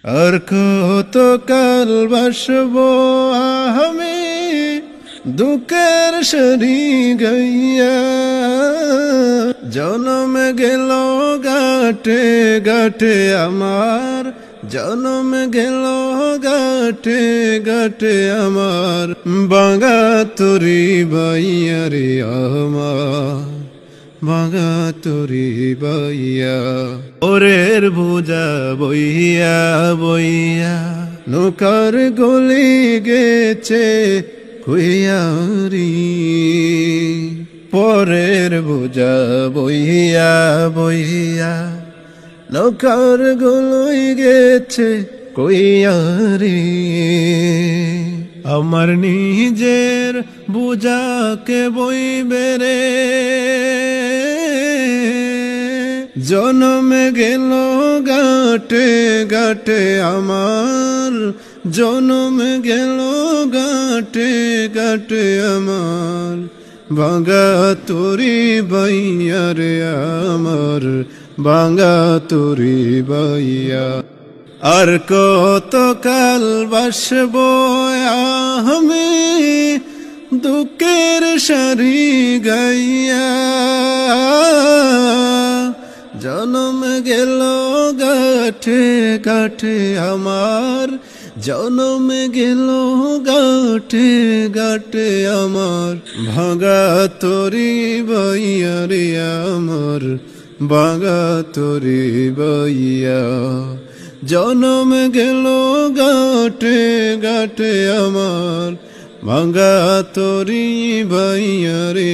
আর কত কাল বাসবো আমি দুঃখের সারি গাইয়া, জনম গেল গাটে গাটে আমার, জনম গেল গাটে গাটে আমার, বাঙা তরি বাইয়া রে আমার, বাঙা তরি বাইয়া। ওরের বোঝা বইয়া বইয়া নৌকার গলি গেছে কুইয়ারি, পরের বোঝা বইয়া বইয়া নৌকার গলি গেছে কুইয়ারি। আমার নিজের বোঝাকে বইবে রে, জনম গেল গাটে গাটে আমার, জনম গেল গাটে গাটে আমার, বাঙা তরি বাইয়া রে আমার, বাঙা তরি বাইয়া। আর কত কাল বাসবো আমি দুঃখের সারি গাইয়া, জনম গেল গাটে গাটে আমার, জনম গেল গাটে গাটে আমার, ভাঙা তরি বাইয়া রে আমার, বাঙা তরি বাইয়া। জনম গেল গাটে গাটে আমার, ভাঙা তরি বাইয়া রে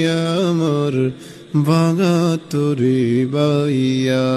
আমার, বাঙা তরি বাইয়া।